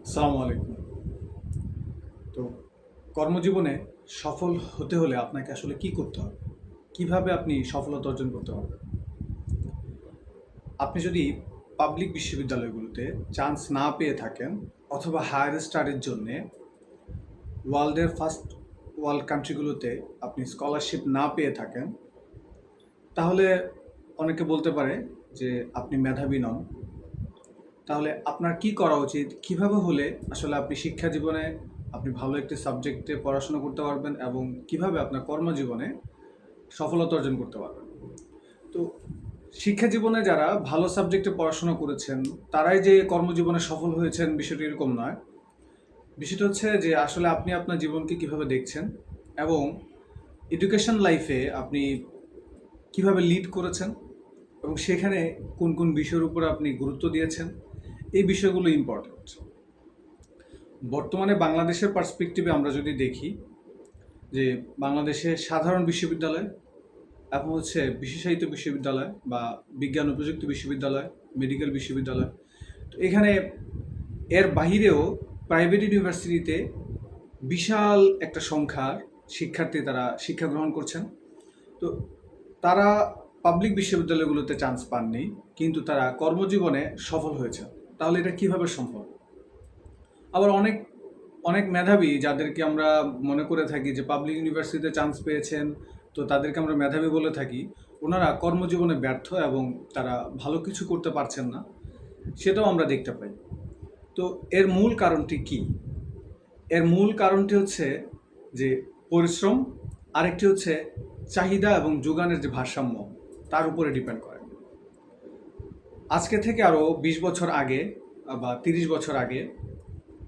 আসসালামু আলাইকুম। তো কর্মজীবনে সফল হতে হলে আপনাকে আসলে কি করতে হবে? কিভাবে আপনি সফলতা অর্জন করতে পারবেন? আপনি যদি পাবলিক বিশ্ববিদ্যালয়গুলোতে চান্স না পেয়ে থাকেন অথবা হায়ার স্টাডির জন্যে ওয়ার্ল্ডের ফার্স্ট ওয়ার্ল্ড কান্ট্রিগুলোতে আপনি স্কলারশিপ না পেয়ে থাকেন, তাহলে অনেকে বলতে পারে যে আপনি মেধাবী নন। তাহলে আপনার কি করা উচিত? কিভাবে হলে আসলে আপনি শিক্ষা জীবনে আপনি ভালো একটি সাবজেক্টে পড়াশোনা করতে পারবেন এবং কিভাবে আপনার কর্মজীবনে সফলতা অর্জন করতে পারবেন? তো শিক্ষা জীবনে যারা ভালো সাবজেক্টে পড়াশোনা করেছেন, তারাই যে কর্মজীবনে সফল হয়েছেন বিষয়টি এরকম নয়। বিষয়টা হচ্ছে যে আসলে আপনি আপনার জীবনকে কিভাবে দেখছেন এবং এডুকেশন লাইফে আপনি কিভাবে লিড করেছেন এবং সেখানে কোন কোন বিষয়ের উপর আপনি গুরুত্ব দিয়েছেন, এই বিষয়গুলো ইম্পর্ট্যান্ট। বর্তমানে বাংলাদেশের পার্সপেক্টিভে আমরা যদি দেখি যে বাংলাদেশে সাধারণ বিশ্ববিদ্যালয় এবং হচ্ছে বিশেষায়িত বিশ্ববিদ্যালয় বা বিজ্ঞান ও প্রযুক্তি বিশ্ববিদ্যালয়, মেডিকেল বিশ্ববিদ্যালয়, তো এখানে এর বাহিরেও প্রাইভেট ইউনিভার্সিটিতে বিশাল একটা সংখ্যার শিক্ষার্থী তারা শিক্ষা গ্রহণ করছেন। তো তারা পাবলিক বিশ্ববিদ্যালয়গুলোতে চান্স পাননি, কিন্তু তারা কর্মজীবনে সফল হয়েছে। তাহলে এটা কিভাবে সম্ভব? আবার অনেক অনেক মেধাবী যাদেরকে আমরা মনে করে থাকি যে পাবলিক ইউনিভার্সিটিতে চান্স পেয়েছেন, তো তাদেরকে আমরা মেধাবী বলে থাকি। ওনারা কর্মজীবনে ব্যর্থ এবং তারা ভালো কিছু করতে পারছেন না, সেটাও আমরা দেখতে পাই। তো এর মূল কারণটি কি? এর মূল কারণটি হচ্ছে যে পরিশ্রম, আরেকটি হচ্ছে চাহিদা এবং যোগানের যে ভারসাম্য, তার উপরে ডিপেন্ড করে। আজকে থেকে আরও ২০ বছর আগে বা ৩০ বছর আগে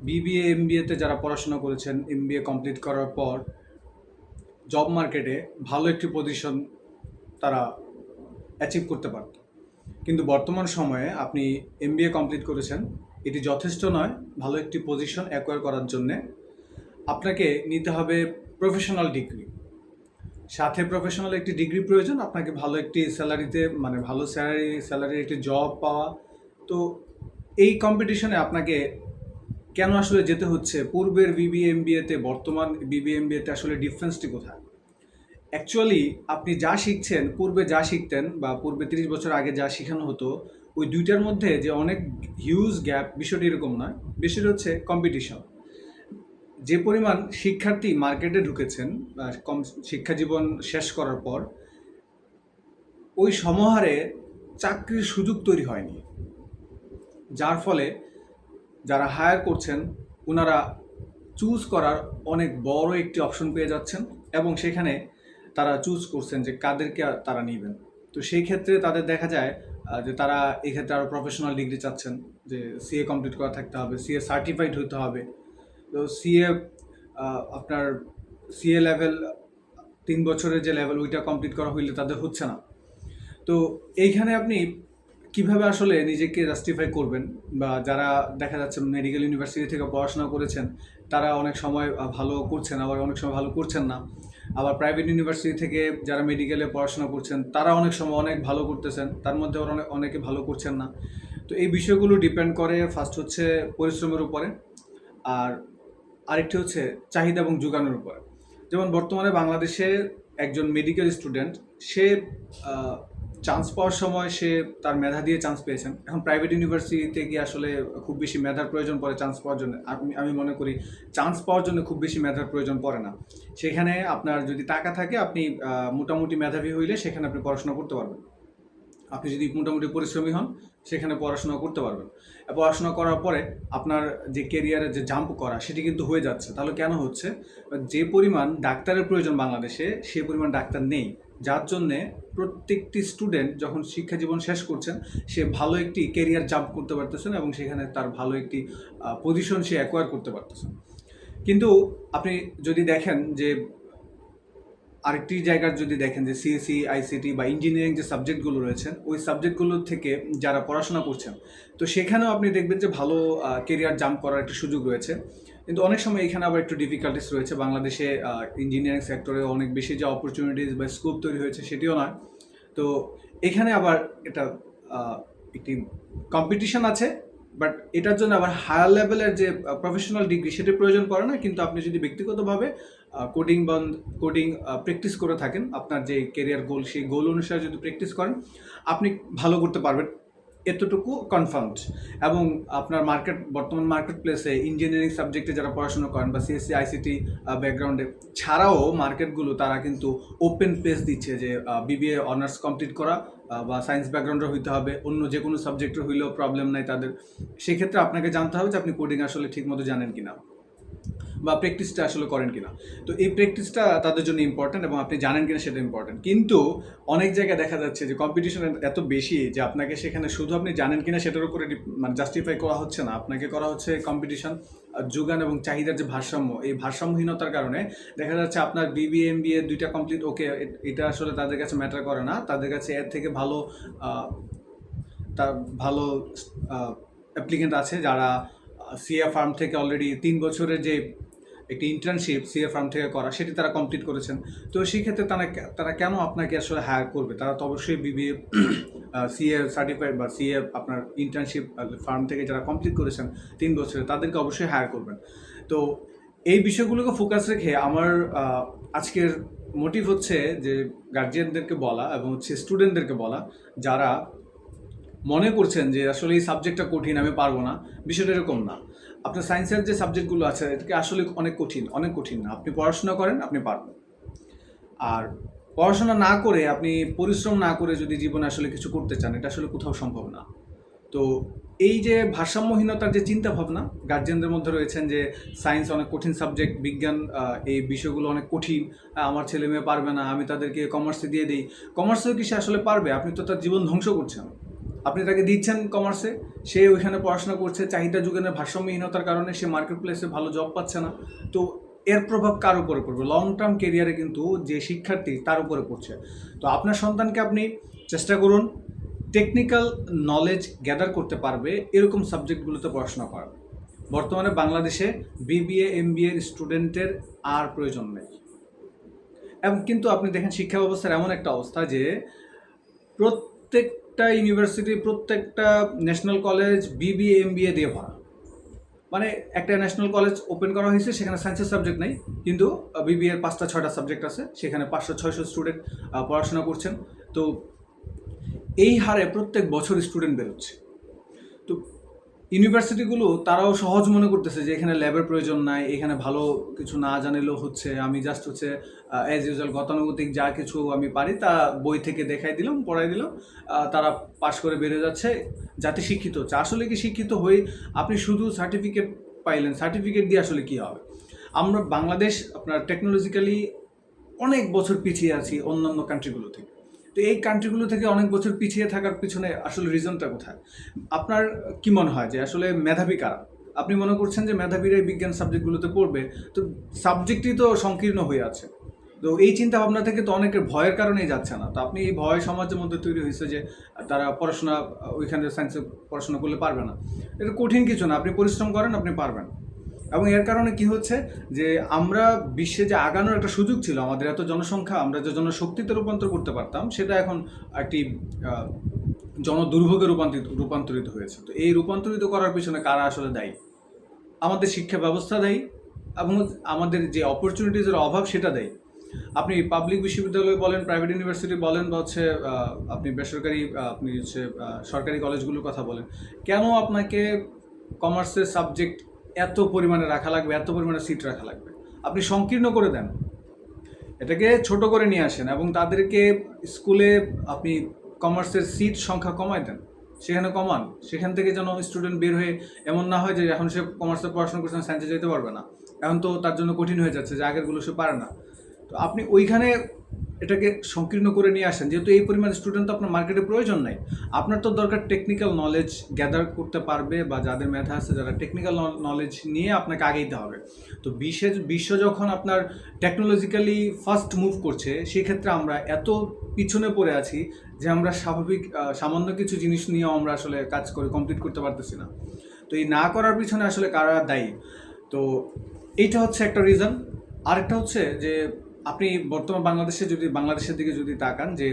বিবিএ এমবিএতে যারা পড়াশোনা করেছেন, এমবিএ কমপ্লিট করার পর জব মার্কেটে ভালো একটি পজিশন তারা অ্যাচিভ করতে পারত। কিন্তু বর্তমান সময়ে আপনি এমবিএ কমপ্লিট করেছেন, এটি যথেষ্ট নয় ভালো একটি পজিশন অ্যাকোয়ার করার জন্যে। আপনাকে নিতে হবে প্রফেশনাল ডিগ্রি, সাথে প্রফেশনাল একটি ডিগ্রি প্রয়োজন। আপনাকে ভালো একটি স্যালারিতে, মানে ভালো স্যালারির একটি জব পাওয়া। তো এই কম্পিটিশনে আপনাকে কেন আসলে যেতে হচ্ছে? পূর্বের বিবিএ এমবিএতে বর্তমান বিবিএ এমবিএতে আসলে ডিফারেন্সটি কোথায়? অ্যাকচুয়ালি আপনি যা শিখছেন, পূর্বে যা শিখতেন বা পূর্বে ৩০ বছর আগে যা শেখানো হতো, ওই দুইটার মধ্যে যে অনেক হিউজ গ্যাপ, বিষয়টি এরকম নয়। বিষয়টি হচ্ছে কম্পিটিশন। যে পরিমাণ শিক্ষার্থী মার্কেটে ঢুকেছেন বা শিক্ষা জীবন শেষ করার পর, ওই সমাহারে চাকরির সুযোগ তৈরি হয়নি। যার ফলে যারা হায়ার করছেন, ওনারা চুজ করার অনেক বড় একটি অপশন পেয়ে যাচ্ছেন এবং সেখানে তারা চুজ করছেন যে কাদেরকে তারা নেবেন। তো সেই ক্ষেত্রে তাদের দেখা যায় যে তারা এক্ষেত্রে আরও প্রফেশনাল ডিগ্রি চাচ্ছেন, যে সিএ কমপ্লিট করা থাকতে হবে, সিএ সার্টিফাইড হতে হবে। তো সিএ আপনার সিএ লেভেল ৩ বছরের যে লেভেল, ওইটা কমপ্লিট করা হইলে তাদের হচ্ছে না। তো এইখানে আপনি কিভাবে আসলে নিজেকে জাস্টিফাই করবেন? বা যারা দেখা যাচ্ছে মেডিকেল ইউনিভার্সিটি থেকে পড়াশোনা করেছেন, তারা অনেক সময় ভালো করছেন, আবার অনেক সময় ভালো করছেন না। আবার প্রাইভেট ইউনিভার্সিটি থেকে যারা মেডিকেলে পড়াশোনা করছেন, তারা অনেক সময় অনেক ভালো করতেছেন, তার মধ্যে আবার অনেকে ভালো করছেন না। তো এই বিষয়গুলো ডিপেন্ড করে ফার্স্ট হচ্ছে পরিশ্রমের উপরে, আর আরেকটি হচ্ছে চাহিদা এবং যোগানের উপরে। যেমন বর্তমানে বাংলাদেশে একজন মেডিকেল স্টুডেন্ট, সে চান্স পাওয়ার সময় সে তার মেধা দিয়ে চান্স পেয়েছেন। এখন প্রাইভেট ইউনিভার্সিটিতে গিয়ে আসলে খুব বেশি মেধার প্রয়োজন পড়ে চান্স পাওয়ার জন্য। আমি মনে করি চান্স পাওয়ার জন্য খুব বেশি মেধার প্রয়োজন পড়ে না। সেখানে আপনার যদি টাকা থাকে, আপনি মোটামুটি মেধাবী হইলে সেখানে আপনি পড়াশোনা করতে পারবেন। আপনি যদি মোটামুটি পরিশ্রমী হন, সেখানে পড়াশোনা করতে পারবেন। পড়াশোনা করার পরে আপনার যে কেরিয়ারে যে জাম্প করা, সেটি কিন্তু হয়ে যাচ্ছে। তাহলে কেন হচ্ছে? যে পরিমাণ ডাক্তারের প্রয়োজন বাংলাদেশে, সে পরিমাণ ডাক্তার নেই। যার জন্যে প্রত্যেকটি স্টুডেন্ট যখন শিক্ষা জীবন শেষ করছেন, সে ভালো একটি কেরিয়ার জাম্প করতে পারতেছেন এবং সেখানে তার ভালো একটি পজিশন সে অ্যাকোয়ার করতে পারতেছেন। কিন্তু আপনি যদি দেখেন যে আরেকটি জায়গার যদি দেখেন যে সিএসসি, আইসিটি বা ইঞ্জিনিয়ারিং যে সাবজেক্টগুলো রয়েছেন, ওই সাবজেক্টগুলো থেকে যারা পড়াশোনা করছেন, তো সেখানেও আপনি দেখবেন যে ভালো কেরিয়ার জাম্প করার একটি সুযোগ রয়েছে। কিন্তু অনেক সময় এখানে আবার একটু ডিফিকাল্টিস রয়েছে। বাংলাদেশে ইঞ্জিনিয়ারিং সেক্টরে অনেক বেশি যে অপরচুনিটিস বা স্কোপ তৈরি হয়েছে, সেটিও নয়। তো এখানে আবার এটা একটি কম্পিটিশন আছে, বাট এটার জন্য আবার হায়ার লেভেলের যে প্রফেশনাল ডিগ্রি সেটার প্রয়োজন পড়ে না, কিন্তু আপনি যদি ব্যক্তিগতভাবে কোডিং প্র্যাকটিস করে থাকেন, আপনার যে কেরিয়ার গোল সেই গোল অনুসারে যদি প্র্যাকটিস করেন, আপনি ভালো করতে পারবেন, এতটুকু কনফার্মড। এবং আপনার বর্তমান মার্কেট প্লেসে ইঞ্জিনিয়ারিং সাবজেক্টে যারা পড়াশোনা করেন বা সিএসসি আইসিটি ব্যাকগ্রাউন্ডে ছাড়াও মার্কেটগুলো তারা কিন্তু ওপেন প্লেস দিচ্ছে যে বিবিএ অনার্স কমপ্লিট করা বা সায়েন্স ব্যাকগ্রাউন্ডের হইতে হবে, অন্য যে কোনো সাবজেক্টের হইলেও প্রবলেম নাই তাদের। সেক্ষেত্রে আপনাকে জানতে হবে যে আপনি কোডিং আসলে ঠিকমতো জানেন কিনা বা প্র্যাকটিসটা আসলে করেন কিনা। তো এই প্র্যাকটিসটা তাদের জন্য ইম্পর্ট্যান্ট এবং আপনি জানেন কিনা সেটা ইম্পর্ট্যান্ট। কিন্তু অনেক জায়গায় দেখা যাচ্ছে যে কম্পিটিশন এত বেশি যে আপনাকে সেখানে শুধু আপনি জানেন কিনা সেটার উপরে মানে জাস্টিফাই করা হচ্ছে না, আপনাকে করা হচ্ছে কম্পিটিশন, যোগান এবং চাহিদার যে ভারসাম্য, এই ভারসাম্যহীনতার কারণে দেখা যাচ্ছে আপনার বিবিএ এমবিএ দুইটা কমপ্লিট, ওকে, এটা আসলে তাদের কাছে ম্যাটার করে না। তাদের কাছে এর থেকে ভালো তার ভালো অ্যাপ্লিকেন্ট আছে যারা সিএ ফার্ম থেকে অলরেডি 3 বছরের যে একটি ইন্টার্নশিপ সিএ ফার্ম থেকে করা সেটি তারা কমপ্লিট করেছেন। তো সেই ক্ষেত্রে তারা কেন আপনাকে আসলে হায়ার করবে? তারা তো অবশ্যই বিবিএ সিএ সার্টিফাইড বা সিএ আপনার ইন্টার্নশিপ ফার্ম থেকে যারা কমপ্লিট করেছেন 3 বছরে, তাদেরকে অবশ্যই হায়ার করবেন। তো এই বিষয়গুলোকে ফোকাস রেখে আমার আজকের মোটিভ হচ্ছে যে গার্জিয়ানদেরকে বলা এবং হচ্ছে স্টুডেন্টদেরকে বলা যারা মনে করছেন যে আসলে এই সাবজেক্টটা কঠিন, আমি পারবো না। বিষয়টা এরকম না। আপনার সায়েন্সের যে সাবজেক্টগুলো আছে এটাকে আসলে অনেক কঠিন না। আপনি পড়াশোনা করেন, আপনি পারবেন। আর পড়াশোনা না করে, আপনি পরিশ্রম না করে যদি জীবনে আসলে কিছু করতে চান, এটা আসলে কোথাও সম্ভব না। তো এই যে ভারসাম্যহীনতার যে চিন্তা ভাবনা গার্জিয়ানদের মধ্যে রয়েছেন যে সায়েন্স অনেক কঠিন সাবজেক্ট, বিজ্ঞান এই বিষয়গুলো অনেক কঠিন, আমার ছেলে মেয়ে পারবে না, আমি তাদেরকে কমার্সে দিয়ে দিই। কমার্সেও কি সে আসলে পারবে? আপনি তো তার জীবন ধ্বংস করছেন। আপনি তাকে দিচ্ছেন কমার্সে, সে ওইখানে পড়াশোনা করছে, চাহিদা যোগানের ভারসাম্যহীনতার কারণে সে মার্কেট প্লেসে ভালো জব পাচ্ছে না। তো এর প্রভাব কার উপরে পড়বে? লং টার্ম কেরিয়ারে কিন্তু যে শিক্ষার্থী তার উপরে পড়ছে। তো আপনার সন্তানকে আপনি চেষ্টা করুন টেকনিক্যাল নলেজ গ্যাদার করতে পারবে এরকম সাবজেক্টগুলোতে পড়াশোনা করা। বর্তমানে বাংলাদেশে বিবিএ এমবিএ স্টুডেন্টের আর প্রয়োজন নেই। এবং কিন্তু আপনি দেখেন শিক্ষা ব্যবস্থার এমন একটা অবস্থা যে প্রত্যেকটা ইউনিভার্সিটি, প্রত্যেকটা ন্যাশনাল কলেজ বিবিএ এমবিএ দিয়ে ভরা। মানে একটা ন্যাশনাল কলেজ ওপেন করা হয়েছে, সেখানে সায়েন্সের সাবজেক্ট নেই, কিন্তু বিবিএর 5টা 6টা সাবজেক্ট আছে, সেখানে 500 600 স্টুডেন্ট পড়াশোনা করছেন। তো এই হারে প্রত্যেক বছর স্টুডেন্ট বেরোচ্ছে। তো ইউনিভার্সিটিগুলো তারাও সহজ মনে করতেছে যে এখানে ল্যাবের প্রয়োজন নাই, এখানে ভালো কিছু না জানিলেও হচ্ছে, আমি জাস্ট হচ্ছে অ্যাজ ইউজুয়াল গতানুগতিক যা কিছু আমি পারি তা বই থেকে দেখাই দিলাম, পড়াই দিলাম, তারা পাশ করে বেরিয়ে যাচ্ছে, জাতি শিক্ষিত হচ্ছে। আসলে কি শিক্ষিত হয়ে আপনি শুধু সার্টিফিকেট পাইলেন? সার্টিফিকেট দিয়ে আসলে কী হবে? আমরা বাংলাদেশ আপনার টেকনোলজিক্যালি অনেক বছর পিছিয়ে আছি অন্যান্য কান্ট্রিগুলো থেকে। তো এই কান্ট্রিগুলো থেকে অনেক বছর পিছিয়ে থাকার পিছনে আসলে রিজনটা কোথায়? আপনার কি মনে হয় যে আসলে মেধাবী কারা? আপনি মনে করছেন যে মেধাবীরাই বিজ্ঞান সাবজেক্টগুলোতে পড়বে, তো সাবজেক্টই তো সংকীর্ণ হয়ে আছে। তো এই চিন্তা ভাবনা থেকে তো অনেকের ভয়ের কারণেই যাচ্ছে না। তো আপনি এই ভয় সমাজের মধ্যে তৈরি হয়েছে যে তারা পড়াশোনা ওইখানে সায়েন্সে পড়াশোনা করলে পারবে না। এটা কঠিন কিছু না, আপনি পরিশ্রম করেন, আপনি পারবেন। এবং এর কারণে কি হচ্ছে যে আমরা বিশ্বে যে আগানোর একটা সুযোগ ছিল, আমাদের এত জনসংখ্যা, আমরা যে জনশক্তিতে রূপান্তর করতে পারতাম, সেটা এখন একটি জনদুর্ভোগে রূপান্তরিত হয়েছে। তো এই রূপান্তরিত করার পিছনে কারা আসলে দায়ী? আমাদের শিক্ষা ব্যবস্থা দায়ী এবং আমাদের যে অপরচুনিটিজের অভাব সেটা দায়ী। আপনি পাবলিক বিশ্ববিদ্যালয় বলেন, প্রাইভেট ইউনিভার্সিটি বলেন, বা হচ্ছে আপনি বেসরকারি আপনি হচ্ছে সরকারি কলেজগুলোর কথা বলেন, কেন আপনাকে কমার্সের সাবজেক্ট এত পরিমাণে রাখা লাগবে, এত পরিমাণে সিট রাখা লাগবে? আপনি সংকীর্ণ করে দেন, এটাকে ছোট করে নিয়ে আসেন এবং তাদেরকে স্কুলে আপনি কমার্সের সিট সংখ্যা কমায় দেন, সেখানে কমান। সেখান থেকে যেন স্টুডেন্ট বের হয়ে এমন না হয় যে এখন সে কমার্সে পড়াশোনা করছে, সায়েন্সে যেতে পারবে না, এখন তো তার জন্য কঠিন হয়ে যাচ্ছে, যে আগেরগুলো সে পারে না। তো আপনি ওইখানে এটাকে সংকীর্ণ করে নিয়ে আসেন, যেহেতু এই পরিমাণ স্টুডেন্ট তো আপনার মার্কেটে প্রয়োজন নাই। আপনার তো দরকার টেকনিক্যাল নলেজ গ্যাদার করতে পারবে, বা যাদের মেধা আছে, যারা টেকনিক্যাল নলেজ নিয়ে আপনাকে আগেইতে হবে। তো বিশ্ব যখন আপনার টেকনোলজিক্যালি ফার্স্ট মুভ করছে, সেক্ষেত্রে আমরা এত পিছনে পড়ে আছি যে আমরা সামান্য কিছু জিনিস নিয়েও আমরা আসলে কাজ করে কমপ্লিট করতে পারতেছি না। তো এই না করার পিছনে আসলে কারা দায়ী? তো এইটা হচ্ছে একটা রিজন। আরেকটা হচ্ছে যে আপনি বর্তমান বাংলাদেশের দিকে যদি তাকান, যে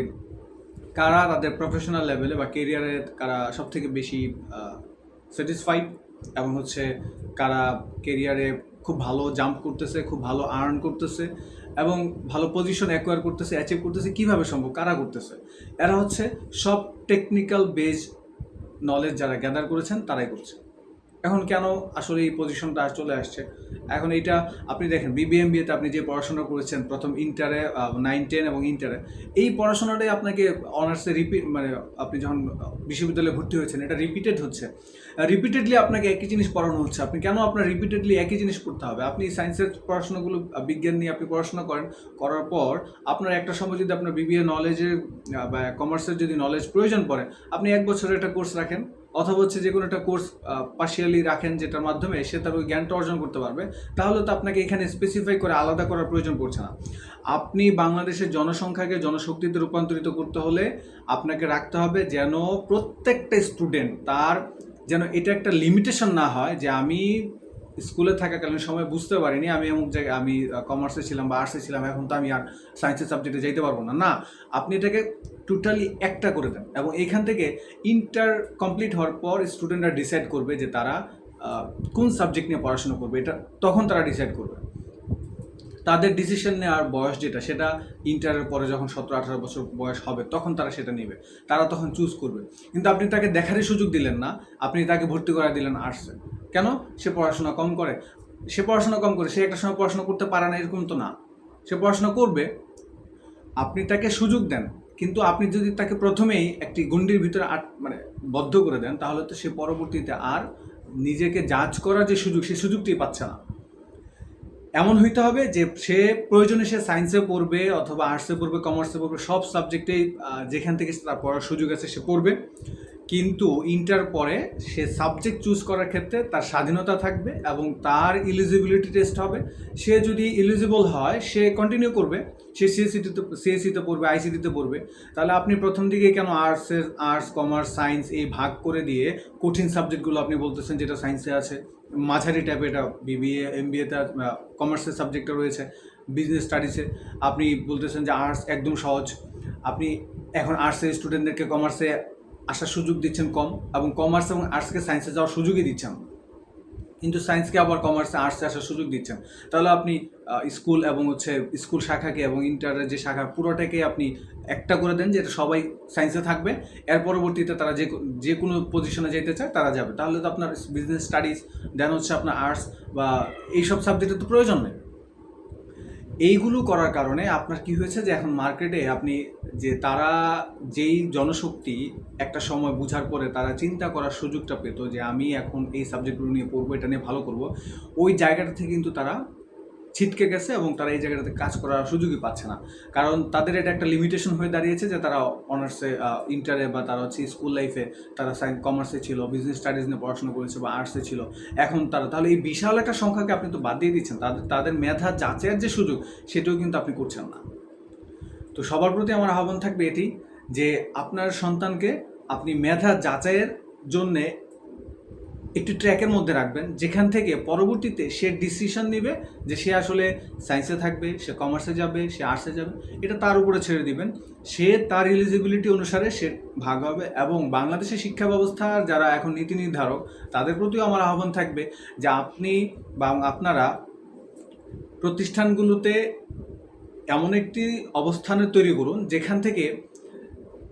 কারা তাদের প্রফেশনাল লেভেলে বা কেরিয়ারে কারা সব থেকে বেশি স্যাটিসফাইড এবং হচ্ছে কারা কেরিয়ারে খুব ভালো জাম্প করতেছে, খুব ভালো আর্ন করতেছে এবং ভালো পজিশন অ্যাকোয়ার করতেছে, অ্যাচিভ করতেছে, কীভাবে সম্ভব, কারা করতেছে? এরা হচ্ছে সব টেকনিক্যাল বেজ নলেজ যারা গ্যাদার করেছেন তারাই করছে। এখন কেন আসলে এই পজিশনটা চলে আসছে? এখন এইটা আপনি দেখেন বিবিএমবিএতে আপনি যে পড়াশোনা করেছেন প্রথম ইন্টারে 9-10 এবং ইন্টারে, এই পড়াশোনাটাই আপনাকে অনার্সে রিপিট মানে আপনি যখন বিশ্ববিদ্যালয়ে ভর্তি হয়েছেন এটা রিপিটেড হচ্ছে, রিপিটেডলি আপনাকে একই জিনিস পড়ানো হচ্ছে। আপনি কেন আপনার রিপিটেডলি একই জিনিস পড়তে হবে? আপনি সায়েন্সের পড়াশোনাগুলো বিজ্ঞান নিয়ে আপনি পড়াশোনা করেন, করার পর আপনার একটা সময় যদি আপনার বিবিএ নলেজের বা কমার্সের যদি নলেজ প্রয়োজন পড়ে, আপনি 1 বছরের একটা কোর্স রাখেন, অথবা হচ্ছে যে কোনো একটা কোর্স পার্শিয়ালি রাখেন যেটার মাধ্যমে সে তার ওই জ্ঞানটা অর্জন করতে পারবে। তাহলে তো আপনাকে এখানে স্পেসিফাই করে আলাদা করার প্রয়োজন পড়ছে না। আপনি বাংলাদেশের জনসংখ্যাকে জনশক্তিতে রূপান্তরিত করতে হলে আপনাকে রাখতে হবে যেন প্রত্যেকটা স্টুডেন্ট তার যেন এটা একটা লিমিটেশন না হয় যে আমি স্কুলে থাকাকালীন সময় বুঝতে পারিনি আমি অমুক জায়গায় আমি কমার্সে ছিলাম বা আর্টসে ছিলাম, এখন তো আমি আর সায়েন্সের সাবজেক্টে যাইতে পারবো না। না, আপনি এটাকে টোটালি একটা করে দেন এবং এইখান থেকে ইন্টার কমপ্লিট হওয়ার পর স্টুডেন্টরা ডিসাইড করবে যে তারা কোন সাবজেক্ট নিয়ে পড়াশোনা করবে, এটা তখন তারা ডিসাইড করবে। তাদের ডিসিশন নেওয়ার বয়স যেটা সেটা ইন্টারের পরে যখন 17-18 বছর বয়স হবে তখন তারা সেটা নেবে, তারা তখন চুজ করবে। কিন্তু আপনি তাকে দেখারই সুযোগ দিলেন না, আপনি তাকে ভর্তি করা দিলেন আর্টসে। কেন? সে পড়াশোনা কম করে, সে একটা সময় পড়াশোনা করতে পারে না এরকম তো না, সে পড়াশোনা করবে। আপনি তাকে সুযোগ দেন, কিন্তু আপনি যদি তাকে প্রথমেই একটি গণ্ডির ভিতরে মানে বদ্ধ করে দেন তাহলে তো সে পরবর্তীতে আর নিজেকে জাজ করার যে সুযোগ সেই সুযোগটি পাচ্ছে না। এমন হইতে হবে যে সে প্রয়োজনে সে সায়েন্সে পড়বে অথবা আর্টসে পড়বে, কমার্সে পড়বে, সব সাবজেক্টেই যেখান থেকে তার পড়ার সুযোগ আছে সে পড়বে। কিন্তু ইন্টার পরে সে সাবজেক্ট চুজ করার ক্ষেত্রে তার স্বাধীনতা থাকবে এবং তার এলিজিবিলিটি টেস্ট হবে। সে যদি এলিজিবল হয় সে কন্টিনিউ করবে, সে সিএসসিতে পড়বে, আইসিটিতে পড়বে। তাহলে আপনি প্রথম দিকে কেন আর্টস কমার্স সায়েন্স এই ভাগ করে দিয়ে কঠিন সাবজেক্টগুলো আপনি বলতেছেন যেটা সায়েন্সে আছে, মাঝারি টাইপের এটা বিবিএ এমবিএতে কমার্সের সাবজেক্টটা রয়েছে, বিজনেস স্টাডিজে আপনি বলতেছেন যে আর্টস একদম সহজ, আপনি এখন আর্টসের স্টুডেন্টদেরকে কমার্সে আসার সুযোগ দিচ্ছেন কম এবং কমার্স এবং আর্টসকে সায়েন্সে যাওয়ার সুযোগই দিচ্ছেন, কিন্তু সায়েন্সকে আবার কমার্সে আর্টসে আসার সুযোগ দিচ্ছেন। তাহলে আপনি স্কুল এবং হচ্ছে স্কুল শাখাকে এবং ইন্টারের যে শাখা পুরোটাকে আপনি একটা করে দেন যে এটা সবাই সায়েন্সে থাকবে, এর পরবর্তীতে তারা যে কোনো পজিশনে যেতে চায় তারা যাবে। তাহলে তো আপনার বিজনেস স্টাডিজ দেন হচ্ছে আপনার আর্টস বা এইসব সাবজেক্টের তো প্রয়োজন নেই। এইগুলো করার কারণে আপনার কি হয়েছে যে এখন মার্কেটে আপনি যে তারা যেই জনশক্তি একটা সময় বুঝার পরে তারা চিন্তা করার সুযোগটা পেত যে আমি এখন এই সাবজেক্টগুলো নিয়ে পড়বো, এটা নিয়ে ভালো করব, ওই জায়গাটা থেকে কিন্তু তারা ছিটকে গেছে এবং তারা এই জায়গাটাতে কাজ করার সুযোগই পাচ্ছে না। কারণ তাদের এটা একটা লিমিটেশন হয়ে দাঁড়িয়েছে যে তারা অনার্সে ইন্টারে বা তারা হচ্ছে স্কুল লাইফে তারা সায়েন্স কমার্সে ছিল, বিজনেস স্টাডিজ নিয়ে পড়াশোনা করেছে বা আর্টসে ছিল, এখন তারা তাহলে এই বিশাল একটা সংখ্যাকে আপনি তো বাদ দিয়ে দিচ্ছেন, তাদের মেধা যাচাইয়ের যে সুযোগ সেটাও কিন্তু আপনি করছেন না। তো সবার প্রতি আমার আহ্বান থাকবে এটি যে আপনার সন্তানকে আপনি মেধা যাচাইয়ের জন্যে একটি ট্র্যাকের মধ্যে রাখবেন যেখান থেকে পরবর্তীতে সে ডিসিশন নেবে যে সে আসলে সায়েন্সে থাকবে, সে কমার্সে যাবে, সে আর্টসে যাবে, এটা তার উপরে ছেড়ে দিবেন। সে তার এলিজিবিলিটি অনুসারে সে ভাগ হবে। এবং বাংলাদেশের শিক্ষা ব্যবস্থার যারা এখন নীতি নির্ধারক তাদের প্রতিও আমার আহ্বান থাকবে যে আপনি বা আপনারা প্রতিষ্ঠানগুলোতে এমন একটি অবস্থানে তৈরি করুন যেখান থেকে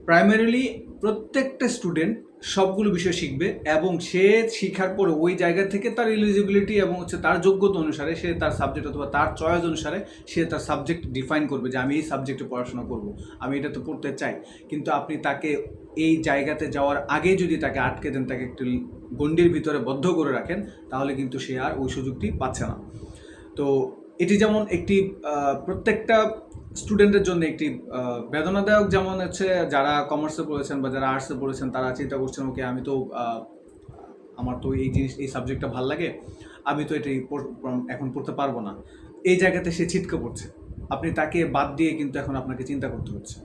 প্রাইমারিলি প্রত্যেকটা স্টুডেন্ট সবগুলো বিষয় শিখবে এবং সে শিখার পরে ওই জায়গা থেকে তার এলিজিবিলিটি এবং হচ্ছে তার যোগ্যতা অনুসারে সে তার সাবজেক্ট অথবা তার চয়েস অনুসারে সে তার সাবজেক্ট ডিফাইন করবে যে আমি এই সাবজেক্টে পড়াশোনা করব, আমি এটা তো পড়তে চাই। কিন্তু আপনি তাকে এই জায়গাতে যাওয়ার আগে যদি তাকে আটকে দেন, তাকে একটু গণ্ডির ভিতরে বদ্ধ করে রাখেন, তাহলে কিন্তু সে আর ওই সুযোগটি পাচ্ছে না। তো এটি যেমন একটি প্রত্যেকটা স্টুডেন্টের জন্য একটি বেদনাদায়ক, যেমন হচ্ছে যারা কমার্সে পড়েছেন বা যারা আর্টসে পড়েছেন তারা চিন্তা করছেন ওকে আমি তো আমার তো এই সাবজেক্টটা ভালো লাগে, আমি তো এটাই এখন পড়তে পারবো না, এই জায়গাতে সে ছিটকে পড়ছে। আপনি তাকে বাদ দিয়ে কিন্তু এখন আপনাকে চিন্তা করতে হচ্ছে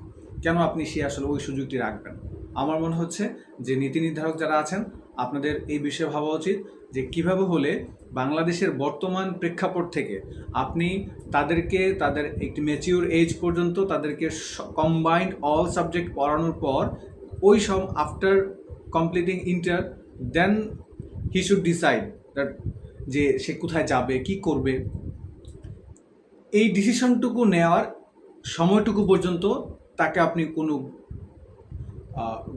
কেন আপনি সে আসলে ওই সুযোগটি রাখবেন। আমার মনে হচ্ছে যে নীতি নির্ধারক যারা আছেন আপনাদের এই বিষয়ে ভাবা উচিত যে কিভাবে হলে বাংলাদেশের বর্তমান প্রেক্ষাপট থেকে আপনি তাদেরকে তাদের একটি ম্যাচিউর এজ পর্যন্ত তাদেরকে কম্বাইন্ড অল সাবজেক্ট পড়ানোর পর ওই সব after completing inter then he should decide that যে সে কোথায় যাবে, কি করবে। এই ডিসিশনটুকু নেওয়ার সময়টুকু পর্যন্ত তাকে আপনি কোনো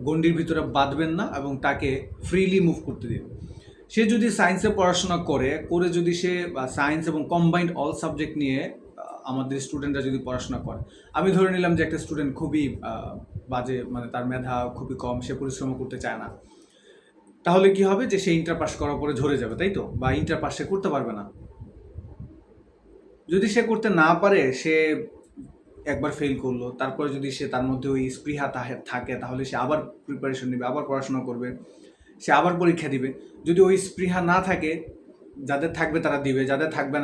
গণ্ডির ভিতরে বাঁধবেন না এবং তাকে ফ্রিলি মুভ করতে দিন। সে যদি সায়েন্সে পড়াশোনা করে যদি সে সায়েন্স এবং কম্বাইন্ড অল সাবজেক্ট নিয়ে আমাদের স্টুডেন্টরা যদি পড়াশোনা করে, আমি ধরে নিলাম যে একটা স্টুডেন্ট খুবই বাজে, মানে তার মেধা খুবই কম, সে পরিশ্রম করতে চায় না, তাহলে কি হবে যে সে ইন্টার পাস করার পরে ঝরে যাবে, তাই তো? বা ইন্টার পাস সে করতে পারবে না। যদি সে করতে না পারে, সে একবার ফেল করলো, তারপরে যদি সে তার মধ্যে ওই স্পৃহা থাকে, তাহলে সে আবার প্রিপারেশন নেবে, আবার পড়াশোনা করবে, সে আবার পরীক্ষা দিবে। যদি ওই স্পৃহা না থাকে, যাদের থাকবে তারা দিবে, যাদের থাকবে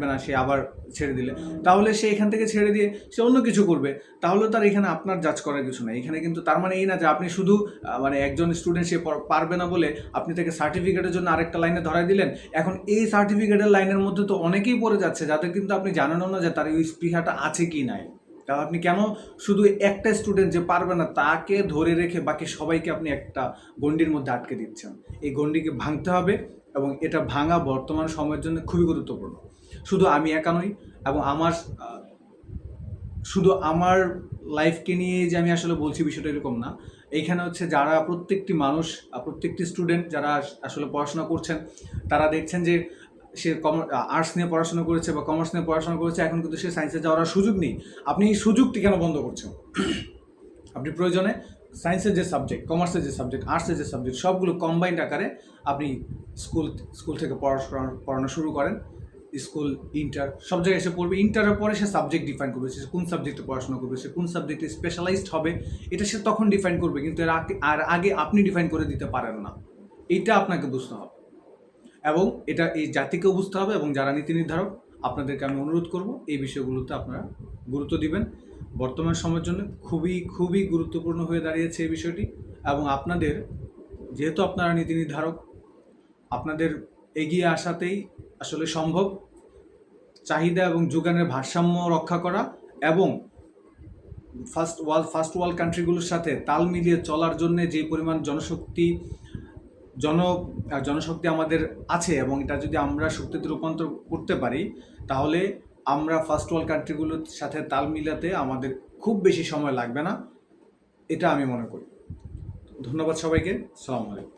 না সে আবার ছেড়ে দিলে, তাহলে সে এখান থেকে ছেড়ে দিয়ে সে অন্য কিছু করবে। তাহলে তার এখানে আপনার জাজ করার কিছু নাই। এখানে কিন্তু তার মানে এই না যে আপনি শুধু মানে একজন স্টুডেন্ট সে পারবে না বলে আপনি তাকে সার্টিফিকেটের জন্য আরেকটা লাইনে ধরাই দিলেন। এখন এই সার্টিফিকেটের লাইনের মধ্যে তো অনেকেই পড়ে যাচ্ছে, যাদের কিন্তু আপনি জানেনও না যে তার ওই স্পৃহাটা আছে কি নাই। তাহলে আপনি কেন শুধু একটা স্টুডেন্ট যে পারবে না তাকে ধরে রেখে বাকি সবাইকে আপনি একটা গণ্ডির মধ্যে আটকে দিচ্ছেন? এই গণ্ডিকে ভাঙতে হবে, এবং এটা ভাঙা বর্তমান সময়ের জন্য খুবই গুরুত্বপূর্ণ। শুধু আমি একা নই, এবং শুধু আমার লাইফকে নিয়ে যে আমি আসলে বলছি বিষয়টা এরকম না। এইখানে হচ্ছে যারা প্রত্যেকটি মানুষ, প্রত্যেকটি স্টুডেন্ট যারা আসলে পড়াশোনা করছেন, তারা দেখছেন যে সে আর্টস নিয়ে পড়াশোনা করেছে বা কমার্স নিয়ে পড়াশোনা করেছে, এখন কিন্তু সে সায়েন্সে যাওয়ার সুযোগ নেই। আপনি এই সুযোগটি কেন বন্ধ করছেন? আপনি প্রয়োজনে সায়েন্সের যে সাবজেক্ট, কমার্সের যে সাবজেক্ট, আর্টসের যে সাবজেক্ট, সবগুলো কম্বাইন্ড আকারে আপনি স্কুল থেকে পড়ানো শুরু করেন। স্কুল, ইন্টার, সব জায়গায় এসে পড়বে। ইন্টারের পরে সে সাবজেক্ট ডিফাইন করবে, সে কোন সাবজেক্টে পড়াশোনা করবে, সে কোন সাবজেক্টে স্পেশালাইজড হবে, এটা সে তখন ডিফাইন করবে। কিন্তু এর আগে আপনি ডিফাইন করে দিতে পারেন না। এইটা আপনাকে বুঝতে হবে, এবং এটা এই জাতিকেও বুঝতে হবে। এবং যারা নীতি নির্ধারক, আপনাদেরকে আমি অনুরোধ করব এই বিষয়গুলোতে আপনারা গুরুত্ব দিবেন। বর্তমান সময়ের জন্য খুবই খুবই গুরুত্বপূর্ণ হয়ে দাঁড়িয়েছে এই বিষয়টি। এবং আপনাদের, যেহেতু আপনারা নীতি নির্ধারক, আপনাদের এগিয়ে আসাতেই আসলে সম্ভব চাহিদা এবং যোগানের ভারসাম্য রক্ষা করা, এবং ফার্স্ট ওয়ার্ল্ড কান্ট্রিগুলোর সাথে তাল মিলিয়ে চলার জন্য যে পরিমাণ জনশক্তি আমাদের আছে, এবং এটা যদি আমরা শক্তিতে রূপান্তর করতে পারি, তাহলে আমরা ফার্স্ট ওয়ার্ল্ড কান্ট্রিগুলোর সাথে তাল মিলাতে আমাদের খুব বেশি সময় লাগবে না, এটা আমি মনে করি। ধন্যবাদ সবাইকে। আসসালামু আলাইকুম।